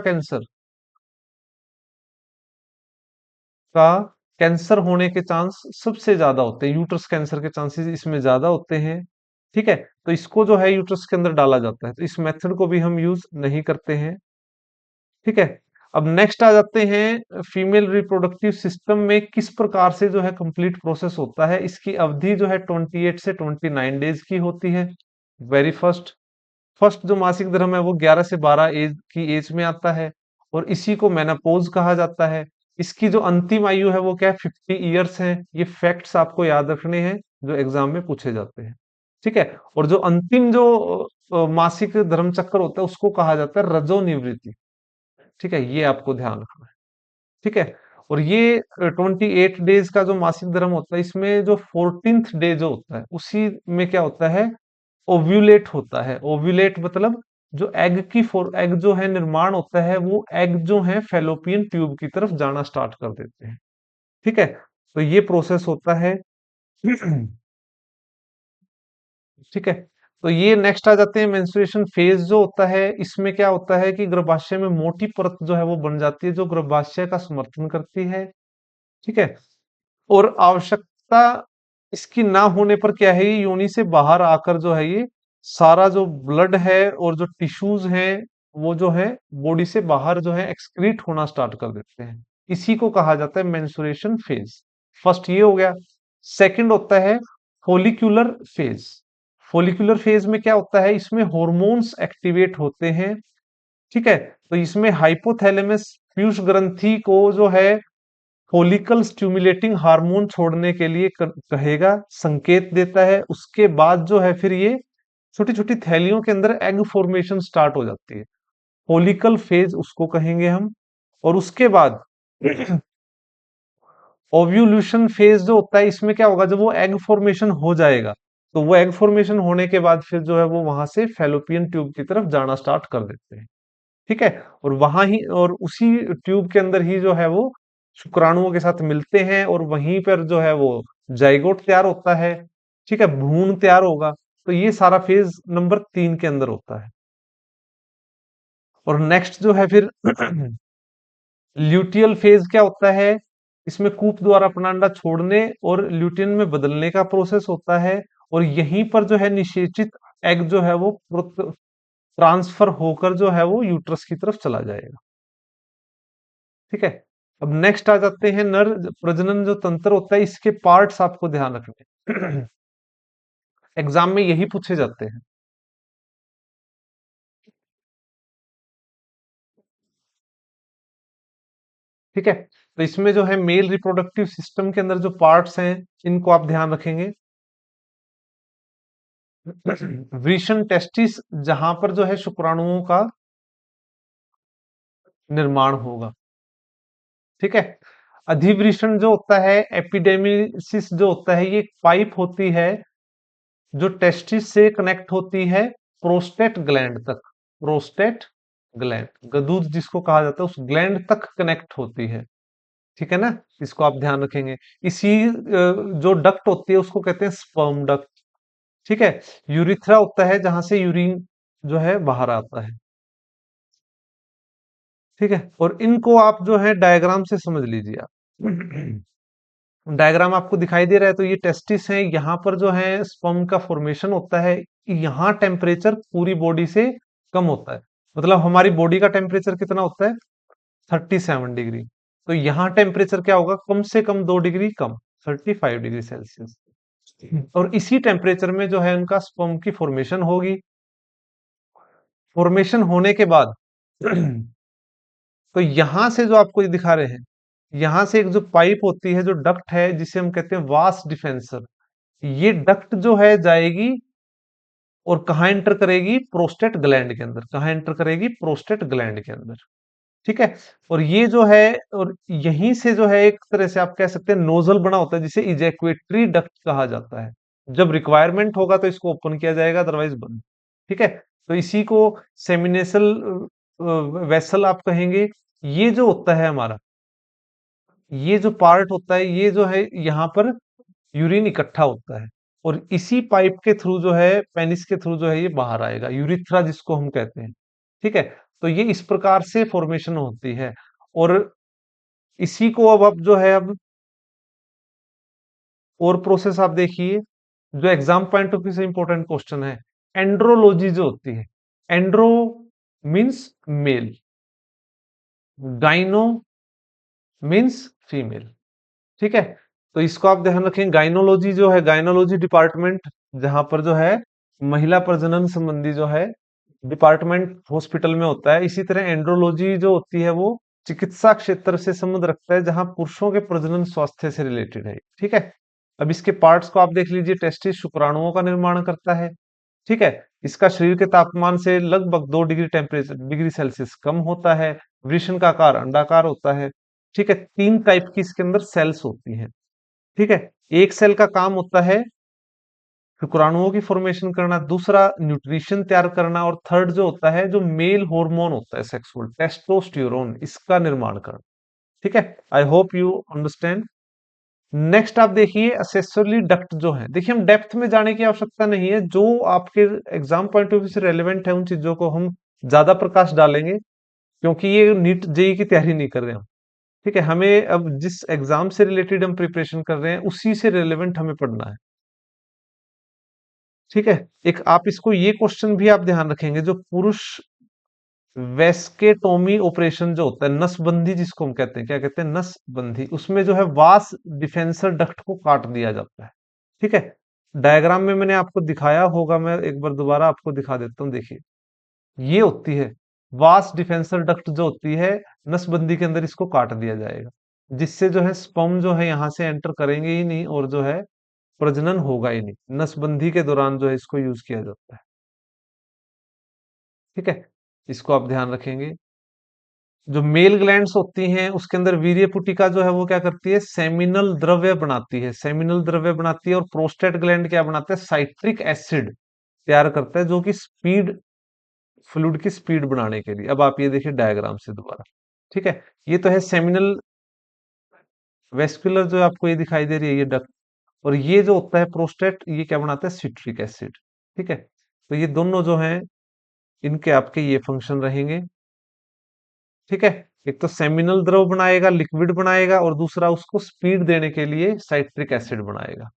कैंसर होने के चांस सबसे ज्यादा होते हैं, यूट्रस कैंसर के चांसेस इसमें ज्यादा होते हैं। ठीक है, तो इसको जो है यूट्रस के अंदर डाला जाता है, तो इस मेथड को भी हम यूज नहीं करते हैं। ठीक है, अब नेक्स्ट आ जाते हैं फीमेल रिप्रोडक्टिव सिस्टम में किस प्रकार से जो है कंप्लीट प्रोसेस होता है। इसकी अवधि जो है 28 से 29 डेज की होती है। वेरी फर्स्ट फर्स्ट जो मासिक धर्म है वो 11 से 12 एज की एज में आता है, और इसी को मेनोपॉज कहा जाता है। इसकी जो अंतिम आयु है वो क्या है, 50 ईयर्स है। ये फैक्ट्स आपको याद रखने हैं जो एग्जाम में पूछे जाते हैं। ठीक है, और जो अंतिम जो मासिक धर्म चक्र होता है उसको कहा जाता है रजोनिवृत्ति। ठीक है, ये आपको ध्यान रखना है। ठीक है, और ये 28 डेज का जो मासिक धर्म होता है, इसमें जो 14th डे जो होता है उसी में क्या होता है, ओव्यूलेट होता है। ओव्यूलेट मतलब जो एग की फोर एग जो है निर्माण होता है, वो एग जो है फेलोपियन ट्यूब की तरफ जाना स्टार्ट कर देते हैं। ठीक है, तो ये प्रोसेस होता है। ठीक है, तो ये नेक्स्ट आ जाते हैं मेंस्ट्रुएशन फेज जो होता है। इसमें क्या होता है कि गर्भाशय में मोटी परत जो है वो बन जाती है, जो गर्भाशय का समर्थन करती है। ठीक है, और आवश्यकता इसकी ना होने पर क्या है, ये योनि से बाहर आकर जो है ये सारा जो ब्लड है और जो टिश्यूज हैं वो जो है बॉडी से बाहर जो है एक्सक्रीट होना स्टार्ट कर देते हैं। इसी को कहा जाता है मेंस्ट्रुएशन फेज। फर्स्ट ये हो गया। सेकंड होता है फोलिकुलर फेज। फोलिकुलर फेज में क्या होता है, इसमें हॉर्मोन्स एक्टिवेट होते हैं। ठीक है, तो इसमें हाइपोथैलेमस पीयूष ग्रंथि को जो है फोलिकल स्टिमुलेटिंग हार्मोन छोड़ने के लिए कहेगा, संकेत देता है। उसके बाद जो है फिर ये छोटी छोटी थैलियों के अंदर एग फॉर्मेशन स्टार्ट हो जाती है। फोलिकल फेज उसको कहेंगे हम। और उसके बाद ओव्यूल्यूशन फेज जो होता है, इसमें क्या होगा, जब वो एग फॉर्मेशन हो जाएगा, तो वो एग फॉर्मेशन होने के बाद फिर जो है वो वहां से फेलोपियन ट्यूब की तरफ जाना स्टार्ट कर देते हैं। ठीक है, और वहां ही और उसी ट्यूब के अंदर ही जो है वो शुक्राणुओं के साथ मिलते हैं, और वहीं पर जो है वो जाइगोट तैयार होता है। ठीक है, भ्रूण तैयार होगा। तो ये सारा फेज नंबर 3 के अंदर होता है। और नेक्स्ट जो है फिर ल्यूटियल फेज क्या होता है, इसमें कूप द्वारा अपना अंडा छोड़ने और ल्यूटिन में बदलने का प्रोसेस होता है, और यहीं पर जो है निषेचित एग जो है वो ट्रांसफर होकर जो है वो यूट्रस की तरफ चला जाएगा। ठीक है। अब नेक्स्ट आ जाते हैं नर प्रजनन जो तंत्र होता है, इसके पार्ट्स आपको ध्यान रखने एग्जाम में यही पूछे जाते हैं। ठीक है। तो इसमें जो है मेल रिप्रोडक्टिव सिस्टम के अंदर जो पार्ट्स हैं, इनको आप ध्यान रखेंगे। वृषण टेस्टिस, जहां पर जो है शुक्राणुओं का निर्माण होगा। ठीक है। अधिवृषण जो होता है, एपिडेमिसिस जो होता है, ये एक पाइप होती है जो टेस्टिस से कनेक्ट होती है प्रोस्टेट ग्लैंड तक। प्रोस्टेट ग्लैंड, गदूद जिसको कहा जाता है, उस ग्लैंड तक कनेक्ट होती है। ठीक है ना। इसको आप ध्यान रखेंगे। इसी जो डक्ट होती है उसको कहते हैं स्पर्म डक्ट। ठीक है। यूरिथ्रा होता है जहां से यूरिन जो है बाहर आता है। ठीक है। और इनको आप जो है डायग्राम से समझ लीजिए आप। डायग्राम आपको दिखाई दे रहा है, तो ये टेस्टिस है, यहाँ पर जो है स्पर्म का फॉर्मेशन होता है। यहाँ टेम्परेचर पूरी बॉडी से कम होता है। मतलब हमारी बॉडी का टेम्परेचर कितना होता है? 37 डिग्री। तो यहाँ टेम्परेचर क्या होगा? कम से कम 2 डिग्री कम, 35 डिग्री सेल्सियस। और इसी टेम्परेचर में जो है उनका स्पर्म की फॉर्मेशन होगी। फॉर्मेशन होने के बाद तो यहां से जो आपको ये दिखा रहे हैं, यहां से एक जो पाइप होती है, जो डक्ट है, जिसे हम कहते हैं वास डिफेंसर, ये डक्ट जो है जाएगी और कहाँ एंटर करेगी? प्रोस्टेट ग्लैंड के अंदर। कहाँ एंटर करेगी? प्रोस्टेट ग्लैंड के अंदर। ठीक है। और ये जो है, और यहीं से जो है एक तरह से आप कह सकते हैं नोजल बना होता है, जिसे इजैक्वेटरी डक्ट कहा जाता है। जब रिक्वायरमेंट होगा तो इसको ओपन किया जाएगा, अदरवाइज बंद। ठीक है। तो इसी को सेमिनेसल वेसल आप कहेंगे। ये जो होता है हमारा, ये जो पार्ट होता है, ये जो है यहाँ पर यूरिन इकट्ठा होता है, और इसी पाइप के थ्रू जो है, पेनिस के थ्रू जो है ये बाहर आएगा, यूरिथ्रा जिसको हम कहते हैं। ठीक है। तो ये इस प्रकार से फॉर्मेशन होती है। और इसी को अब जो है अब और प्रोसेस आप देखिए, जो एग्जाम पॉइंट ऑफ व्यू से इंपॉर्टेंट क्वेश्चन है। एंड्रोलॉजी जो होती है, andro means male, gyno means female. ठीक है। तो इसको आप ध्यान रखें। गाइनोलॉजी जो है, गाइनोलॉजी डिपार्टमेंट, जहां पर जो है महिला प्रजनन संबंधी जो है डिपार्टमेंट हॉस्पिटल में होता है। इसी तरह एंड्रोलॉजी जो होती है वो चिकित्सा क्षेत्र से संबंध रखता है, जहां पुरुषों के प्रजनन स्वास्थ्य से रिलेटेड है। ठीक है। अब इसके पार्ट्स को आप देख लीजिए। टेस्टिस शुक्राणुओं का निर्माण करता है। ठीक है। इसका शरीर के तापमान से लगभग 2 डिग्री टेम्परेचर डिग्री सेल्सियस कम होता है। वृषण का आकार अंडाकार होता है। ठीक है। 3 टाइप की इसके अंदर सेल्स होती हैं। ठीक है। एक सेल का काम होता है शुक्राणुओं की फॉर्मेशन करना, दूसरा न्यूट्रिशन तैयार करना, और थर्ड जो होता है, जो मेल हार्मोन होता है सेक्सुअल, टेस्टोस्टेरोन, इसका निर्माण करना। ठीक है। I hope you understand. Next आप देखिए असेसरी डक्ट जो है। देखिए हम डेप्थ में जाने की आवश्यकता नहीं है, जो आपके एग्जाम पॉइंट ऑफ व्यू से रेलेवेंट है उन चीजों को हम ज्यादा प्रकाश डालेंगे, क्योंकि ये नीट जेई की तैयारी नहीं कर रहे हम। ठीक है। हमें अब जिस एग्जाम से रिलेटेड हम प्रिपरेशन कर रहे हैं, उसी से रिलेवेंट हमें पढ़ना है। ठीक है। एक आप इसको ये क्वेश्चन भी आप ध्यान रखेंगे, जो पुरुष वेस्केटोमी ऑपरेशन जो होता है, नसबंदी जिसको हम कहते हैं, क्या कहते हैं? नसबंदी। उसमें जो है वास डिफेंसर डक्ट को काट दिया जाता है। ठीक है। डायग्राम में मैंने आपको दिखाया होगा, मैं एक बार दोबारा आपको दिखा देता हूँ। देखिए ये होती है वास डिफेंसर डक्ट जो होती है, नसबंदी के अंदर इसको काट दिया जाएगा, जिससे जो है स्पर्म जो है यहाँ से एंटर करेंगे ही नहीं, और जो है प्रजनन होगा ही नहीं। नसबंदी के दौरान जो है इसको यूज किया जाता है। ठीक है। इसको आप ध्यान रखेंगे। जो मेल ग्लैंड्स होती हैं, उसके अंदर वीर्य पुटिका जो है वो क्या करती है? सेमिनल द्रव्य बनाती है। सेमिनल द्रव्य बनाती है। और प्रोस्टेट ग्लैंड क्या बनाता है? साइट्रिक एसिड तैयार करता है, जो कि स्पीड, फ्लूइड की स्पीड बढ़ाने के लिए। अब आप ये देखिए डायग्राम से दोबारा। ठीक है। ये तो है सेमिनल वेस्कुलर, जो आपको ये दिखाई दे रही है, ये डक्ट। और ये जो होता है प्रोस्टेट, ये क्या बनाता है? Citric acid. ठीक है। तो ये दोनों जो हैं, इनके आपके ये फंक्शन रहेंगे। ठीक है। एक तो सेमिनल द्रव बनाएगा, लिक्विड बनाएगा, और दूसरा उसको स्पीड देने के लिए साइट्रिक एसिड बनाएगा।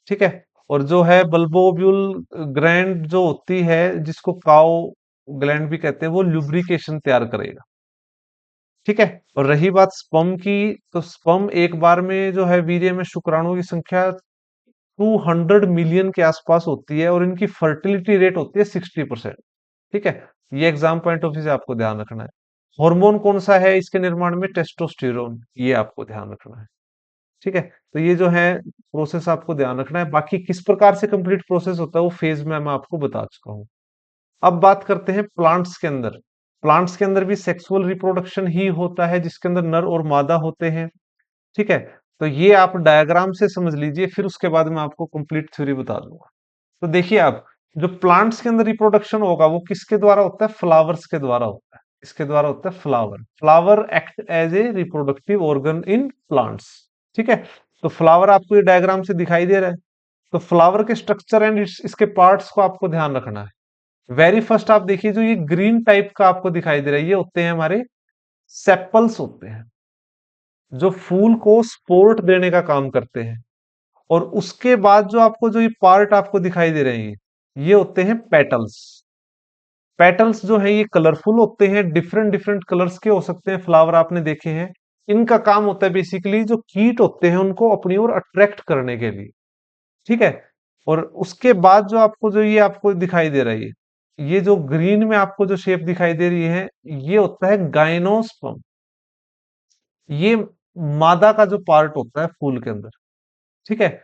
ठीक है। और जो है बल्बोब्यूल ग्लैंड जो होती है, जिसको काओ ग्लैंड भी कहते हैं, वो लुब्रिकेशन तैयार करेगा। ठीक है। और रही बात स्पर्म की, तो स्पर्म एक बार में जो है वीर्य में शुक्राणुओं की संख्या 200 मिलियन के आसपास होती है, और इनकी फर्टिलिटी रेट होती है 60%। ठीक है। ये एग्जाम पॉइंट ऑफ व्यू से आपको ध्यान रखना है। हार्मोन कौन सा है इसके निर्माण में? टेस्टोस्टेरोन, ये आपको ध्यान रखना है। ठीक है। तो ये जो है प्रोसेस आपको ध्यान रखना है। बाकी किस प्रकार से कंप्लीट प्रोसेस होता है वो फेज में मैं आपको बता चुका हूँ। अब बात करते हैं प्लांट्स के अंदर। प्लांट्स के अंदर भी सेक्सुअल रिप्रोडक्शन ही होता है, जिसके अंदर नर और मादा होते हैं। ठीक है। तो ये आप डायग्राम से समझ लीजिए, फिर उसके बाद मैं आपको कंप्लीट थ्योरी बता दूंगा। तो देखिए आप, जो प्लांट्स के अंदर रिप्रोडक्शन होगा वो किसके द्वारा होता है? फ्लावर्स के द्वारा होता है। इसके द्वारा होता है flower. Flower act as a reproductive organ in plants. ठीक है। तो फ्लावर आपको ये डायग्राम से दिखाई दे रहा है। तो फ्लावर के स्ट्रक्चर एंड इसके पार्ट्स को आपको ध्यान रखना है। वेरी फर्स्ट आप देखिए, जो ये ग्रीन टाइप का आपको दिखाई दे रहा है, ये होते हैं हमारे सेपल्स होते हैं, जो फूल को सपोर्ट देने का काम करते हैं। और उसके बाद जो आपको जो ये पार्ट आपको दिखाई दे रहे हैं, ये होते हैं पेटल्स। पेटल्स जो है ये कलरफुल होते हैं, डिफरेंट डिफरेंट कलर्स के हो सकते हैं। फ्लावर आपने देखे हैं। इनका काम होता है बेसिकली जो कीट होते हैं उनको अपनी ओर अट्रैक्ट करने के लिए। ठीक है। और उसके बाद जो आपको जो ये आपको दिखाई दे रही है, ये जो ग्रीन में आपको जो शेप दिखाई दे रही है, ये होता है गाइनोस्पर्म। ये मादा का जो पार्ट होता है फूल के अंदर। ठीक है।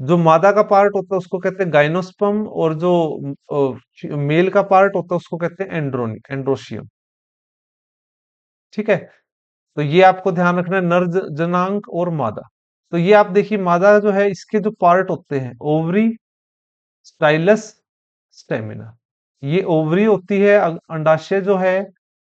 जो मादा का पार्ट होता है उसको कहते हैं गाइनोस्पर्म, और जो मेल का पार्ट होता है उसको कहते हैं एंड्रोशियम। ठीक है। तो ये आपको ध्यान रखना है, नर जनांक और मादा। तो ये आप देखिए, मादा जो है इसके जो पार्ट होते हैं, ओवरी, स्टाइलस, स्टेमिना। ये ओवरी होती है, अंडाशय जो है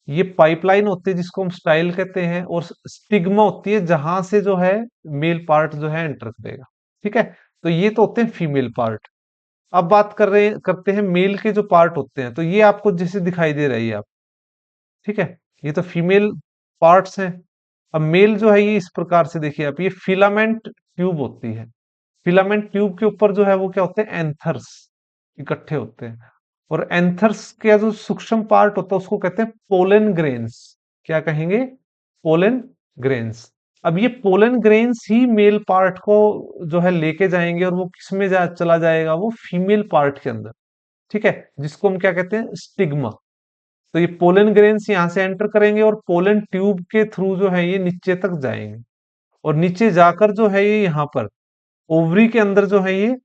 ये पाइपलाइन होती है जिसको हम स्टाइल कहते हैं, और स्टिग्मा होती है जहां से जो है मेल पार्ट जो है एंटर करेगा। ठीक है। तो ये तो होते हैं फीमेल पार्ट। अब बात करते हैं मेल के जो पार्ट होते हैं, तो ये आपको जैसे दिखाई दे रही है आप। ठीक है। ये तो फीमेल पार्ट्स हैं। अब मेल जो है ये इस प्रकार से देखिए आप, ये फिलामेंट ट्यूब होती है। फिलामेंट ट्यूब के ऊपर जो है वो क्या होते हैं? एंथर्स इकट्ठे होते हैं। और एंथर्स का जो सूक्ष्म पार्ट होता है उसको कहते हैं पोलन ग्रेन्स। क्या कहेंगे? Pollen grains. अब ये पोलन ग्रेन्स ही मेल पार्ट को जो है लेके जाएंगे, और वो किसमें चला जाएगा? वो फीमेल पार्ट के अंदर। ठीक है। जिसको हम क्या कहते हैं? स्टिग्मा। तो ये पोलन ग्रेन्स यहाँ से एंटर करेंगे, और पोलन ट्यूब के थ्रू जो है ये नीचे तक जाएंगे। और नीचे जाकर जो है ये यहाँ पर ओवरी के अंदर जो है ये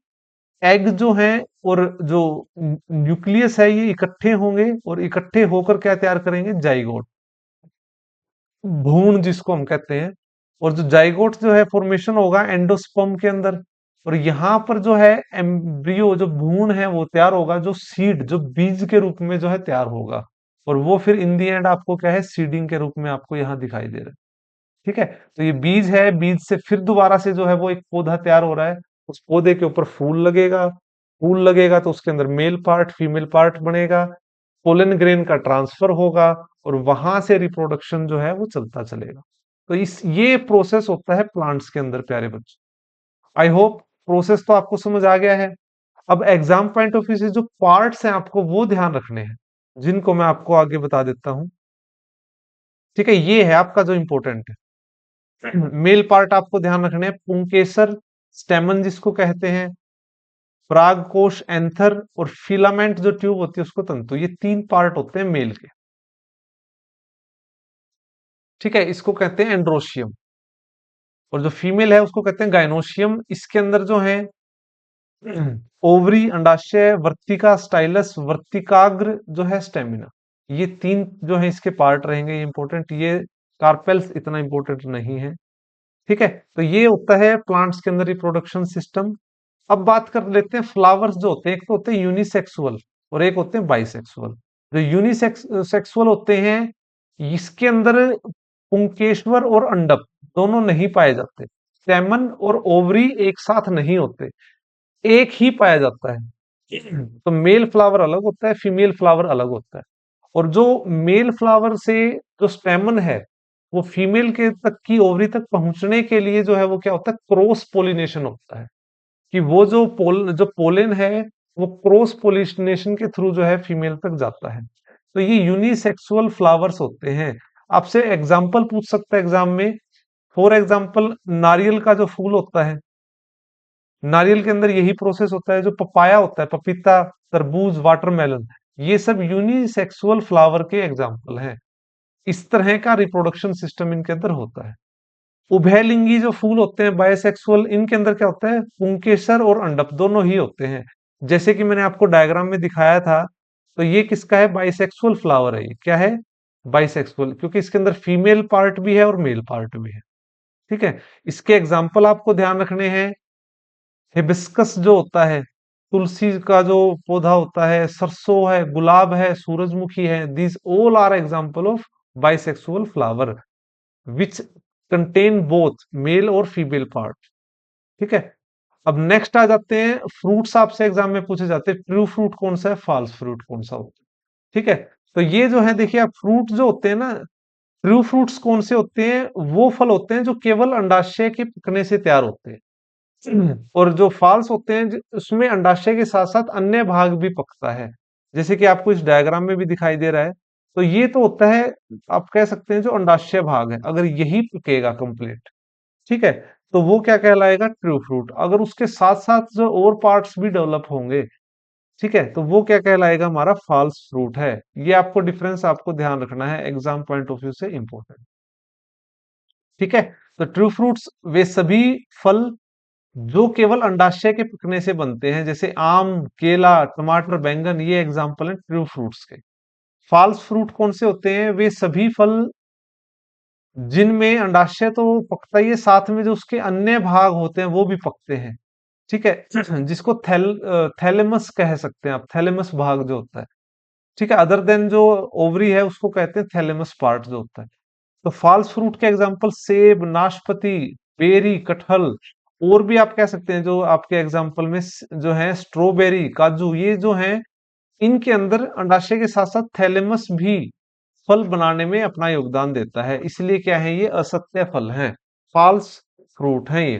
एग जो है, और जो न्यूक्लियस है, ये इकट्ठे होंगे, और इकट्ठे होकर क्या तैयार करेंगे? जाइगोट, भ्रूण जिसको हम कहते हैं। और जो जाइगोट जो है फॉर्मेशन होगा एंडोस्पर्म के अंदर। और यहाँ पर जो है एम्ब्रियो, जो भ्रूण है, वो तैयार होगा, जो सीड, जो बीज के रूप में जो है तैयार होगा। और वो फिर इन दी एंड आपको क्या है? सीडिंग के रूप में आपको यहाँ दिखाई दे रहा है। ठीक है। तो ये बीज है, बीज से फिर दोबारा से जो है वो एक पौधा तैयार हो रहा है। उस पौधे के ऊपर फूल लगेगा। फूल लगेगा तो उसके अंदर मेल पार्ट, फीमेल पार्ट बनेगा। पोलन ग्रेन का ट्रांसफर होगा, और वहां से रिप्रोडक्शन जो है वो चलता चलेगा। तो इस ये प्रोसेस होता है प्लांट्स के अंदर, प्यारे बच्चे। आई होप प्रोसेस तो आपको समझ आ गया है। अब एग्जाम पॉइंट ऑफ व्यू से जो पार्ट्स हैं आपको वो ध्यान रखने हैं, जिनको मैं आपको आगे बता देता हूं। ठीक है। ये है आपका जो इंपॉर्टेंट है। मेल पार्ट आपको ध्यान रखने हैं, पुंकेसर, स्टेमन जिसको कहते हैं, परागकोश एंथर, और फिलामेंट जो ट्यूब होती है उसको तंतु। ये तीन पार्ट होते हैं मेल के। ठीक है। इसको कहते हैं एंड्रोशियम। और जो फीमेल है उसको कहते हैं गाइनोशियम। इसके अंदर जो है ओवरी, अंडाशय, वर्तिका, स्टाइलस, वर्तिकाग्र जो है स्टेमिना। ये तीन जो है इसके पार्ट रहेंगे, ये इंपॉर्टेंट। ये कार्पेल्स इतना इंपॉर्टेंट नहीं है। ठीक है। तो ये होता है प्लांट्स के अंदर रिप्रोडक्शन सिस्टम। अब बात कर लेते हैं फ्लावर्स जो होते हैं, एक तो होते हैं यूनिसेक्सुअल, और एक होते हैं बाइसेक्सुअल। जो यूनिसेक्सुअल होते हैं, इसके अंदर पुंकेश्वर और अंडक दोनों नहीं पाए जाते। स्टेमन और ओवरी एक साथ नहीं होते, एक ही पाया जाता है। तो मेल फ्लावर अलग होता है, फीमेल फ्लावर अलग होता है। और जो मेल फ्लावर से जो स्टेमन है वो फीमेल के तक की ओवरी तक पहुंचने के लिए जो है वो क्या होता है, क्रॉस पोलिनेशन होता है। कि वो जो पोलन है वो क्रॉस पोलिनेशन के थ्रू जो है फीमेल तक जाता है। तो ये यूनिसेक्सुअल फ्लावर्स होते हैं। आपसे एग्जाम्पल पूछ सकता है एग्जाम में। फॉर एग्जाम्पल नारियल का जो फूल होता है, नारियल के अंदर यही प्रोसेस होता है। जो पपाया होता है, पपीता, तरबूज, वाटरमेलन, ये सब यूनिसेक्सुअल फ्लावर के एग्जाम्पल हैं। इस तरह का रिप्रोडक्शन सिस्टम इनके अंदर होता है। उभयलिंगी जो फूल होते हैं बायसेक्सुअल, इनके अंदर क्या होता है, पुंकेसर और अंडप दोनों ही होते हैं। जैसे कि मैंने आपको डायग्राम में दिखाया था, तो ये किसका है, बाइसेक्सुअल फ्लावर है। ये क्या है, बाइसेक्सुअल, क्योंकि इसके अंदर फीमेल पार्ट भी है और मेल पार्ट भी है। ठीक है। इसके एग्जाम्पल आपको ध्यान रखने हैं। हिबिस्कस जो होता है, तुलसी का जो पौधा होता है, सरसों है, गुलाब है, सूरजमुखी है, these all are example of bisexual flower which contain both male और फीमेल पार्ट। ठीक है। अब नेक्स्ट आ जाते हैं फ्रूट्स। आपसे एग्जाम में पूछे जाते हैं ट्रू फ्रूट कौन सा है, फॉल्स फ्रूट कौन सा होता है। ठीक है। तो ये जो है देखिए, आप फ्रूट जो होते हैं ना, ट्रू फ्रूट्स कौन से होते हैं, वो फल होते हैं जो केवल अंडाशय के पकने से तैयार होते हैं। और जो फॉल्स होते हैं उसमें अंडाशय के साथ साथ अन्य भाग भी पकता है, जैसे कि आपको इस डायग्राम में भी दिखाई दे रहा है। तो ये तो होता है, आप कह सकते हैं जो अंडाशय भाग है, अगर यही पकेगा कंप्लीट, ठीक है, तो वो क्या कहलाएगा, ट्रू फ्रूट। अगर उसके साथ साथ जो और पार्ट्स भी डेवलप होंगे, ठीक है, तो वो क्या कहलाएगा, हमारा फॉल्स फ्रूट है। ये आपको डिफरेंस आपको ध्यान रखना है, एग्जाम पॉइंट ऑफ व्यू से इंपॉर्टेंट। ठीक है। तो ट्रू फ्रूट्स वे सभी फल जो केवल अंडाशय के पकने से बनते हैं, जैसे आम, केला, टमाटर, बैंगन, ये एग्जाम्पल हैं ट्रू फ्रूट्स के। फॉल्स फ्रूट कौन से होते हैं, वे सभी फल जिनमें अंडाशय तो पकता ही है, साथ में जो उसके अन्य भाग होते हैं वो भी पकते हैं। ठीक है। जिसको थैलेमस कह सकते हैं आप, थैलेमस भाग जो होता है। ठीक है। अदर देन जो ओवरी है उसको कहते हैं थैलेमस पार्ट जो होता है। तो फॉल्स फ्रूट के एग्जाम्पल सेब, नाशपाती, बेरी, कटहल, और भी आप कह सकते हैं जो आपके एग्जाम्पल में जो है स्ट्रॉबेरी, काजू, ये जो है इनके अंदर अंडाशय के साथ साथ थैलेमस भी फल बनाने में अपना योगदान देता है। इसलिए क्या है, ये असत्य फल हैं, फॉल्स फ्रूट हैं ये।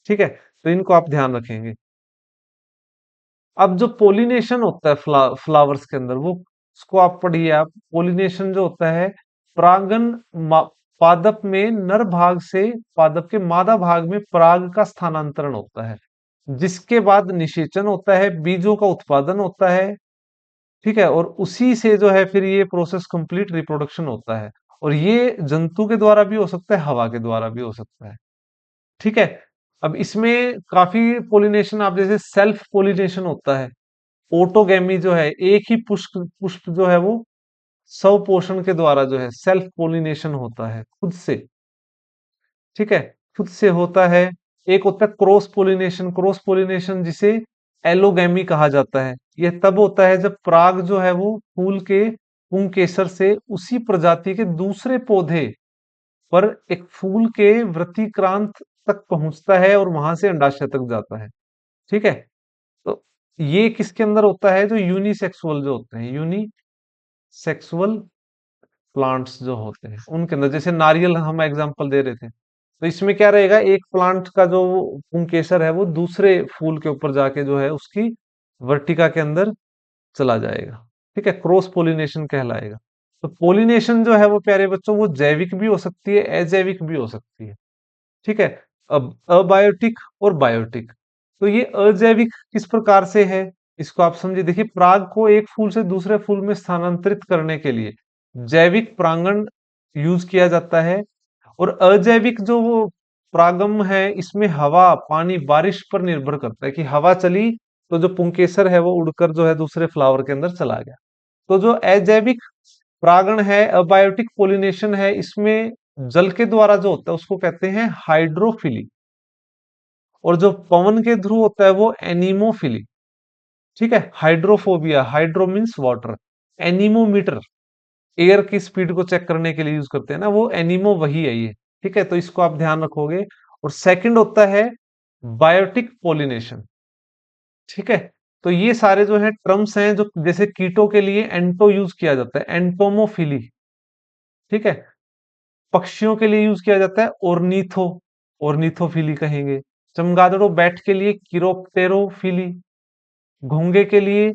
ठीक है। तो इनको आप ध्यान रखेंगे। अब जो पोलिनेशन होता है फ्लावर्स के अंदर, वो उसको आप पढ़िए। आप पोलिनेशन जो होता है, परागन पादप में नर भाग से पादप के मादा भाग में पराग का स्थानांतरण होता है, जिसके बाद निषेचन होता है, बीजों का उत्पादन होता है। ठीक है। और उसी से जो है फिर ये प्रोसेस कंप्लीट रिप्रोडक्शन होता है। और ये जंतु के द्वारा भी हो सकता है, हवा के द्वारा भी हो सकता है। ठीक है। अब इसमें काफी पोलिनेशन, आप जैसे सेल्फ पोलिनेशन होता है, ऑटोगैमी जो है, एक ही पुष्प पुष्प जो है वो स्वपोषण के द्वारा जो है सेल्फ पोलिनेशन होता है, खुद से। ठीक है, खुद से होता है। एक होता है क्रॉस पोलिनेशन। क्रॉस पोलिनेशन जिसे एलोगैमी कहा जाता है, यह तब होता है जब पराग जो है वो फूल के पुंकेसर से उसी प्रजाति के दूसरे पौधे पर एक फूल के वृत्तिक्रांत तक पहुंचता है और वहां से अंडाशय तक जाता है। ठीक है। तो ये किसके अंदर होता है, जो यूनिसेक्सुअल जो होते हैं, यूनिसेक्सुअल प्लांट्स जो होते हैं उनके अंदर, जैसे नारियल हम एग्जांपल दे रहे थे। तो इसमें क्या रहेगा, एक प्लांट का जो पुंकेसर है वो दूसरे फूल के ऊपर जाके जो है उसकी वर्टिका के अंदर चला जाएगा। ठीक है, क्रॉस पोलिनेशन कहलाएगा। तो पोलिनेशन जो है वो प्यारे बच्चों, वो जैविक भी हो सकती है, अजैविक भी हो सकती है। ठीक है। अब अबायोटिक और बायोटिक। तो ये अजैविक किस प्रकार से है, इसको आप समझिए। देखिए, पराग को एक फूल से दूसरे फूल में स्थानांतरित करने के लिए जैविक परागण यूज किया जाता है। और अजैविक जो वो परागम है, इसमें हवा, पानी, बारिश पर निर्भर करता है कि हवा चली तो जो पुंकेसर है वो उड़कर जो है दूसरे फ्लावर के अंदर चला गया। तो जो अजैविक परागण है, अबायोटिक पोलिनेशन है, इसमें जल के द्वारा जो होता है उसको कहते हैं हाइड्रोफिली। और जो पवन के थ्रू होता है वो एनीमोफिली। ठीक है। Hydrophobia, hydro means water, anemometer air की स्पीड को चेक करने के लिए यूज करते हैं ना, वो एनीमो वही है ये। ठीक है। तो इसको आप ध्यान रखोगे। और सेकंड होता है बायोटिक पोलिनेशन। ठीक है। तो ये सारे जो है टर्म्स हैं, जो जैसे कीटों के लिए एंटो यूज किया जाता है, एंटोमोफिली। ठीक है। पक्षियों के लिए यूज किया जाता है ओर्निथो, ओर्निथोफिली कहेंगे। चमगादड़ों बैट के लिए किरोप्टेरोफिली। घोंगे के लिए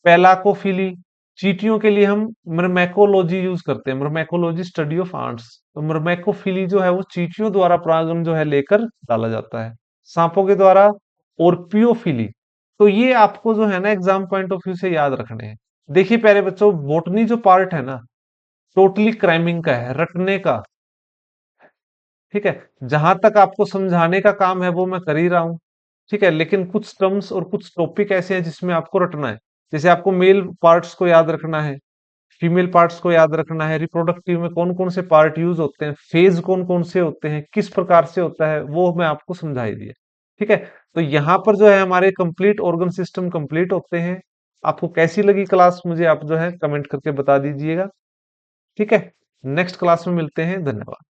पेलाकोफिली। चींटियों के लिए हम मृमेकोलॉजी यूज करते हैं, मृमेकोलॉजी स्टडी ऑफ आंट्स। तो मृमेकोफिली जो है वो चींटियों द्वारा परागन जो है लेकर डाला जाता है। सांपों के द्वारा ओर्पियोफिली। तो ये आपको जो है ना एग्जाम पॉइंट ऑफ व्यू से याद रखने हैं। देखिए प्यारे बच्चों, बोटनी जो पार्ट है ना, टोटली क्रैमिंग का है, रटने का। ठीक है। जहां तक आपको समझाने का काम है वो मैं कर ही रहा हूं। ठीक है, लेकिन कुछ टर्म्स और कुछ टॉपिक ऐसे हैं जिसमें आपको रटना है। जैसे आपको मेल पार्ट्स को याद रखना है, फीमेल पार्ट्स को याद रखना है, रिप्रोडक्टिव में कौन कौन से पार्ट यूज होते हैं, फेज कौन कौन से होते हैं, किस प्रकार से होता है, वो मैं आपको समझा ही दिया। ठीक है। तो यहाँ पर जो है हमारे कंप्लीट ऑर्गन सिस्टम कंप्लीट होते हैं। आपको कैसी लगी क्लास, मुझे आप जो है कमेंट करके बता दीजिएगा। ठीक है। नेक्स्ट क्लास में मिलते हैं। धन्यवाद।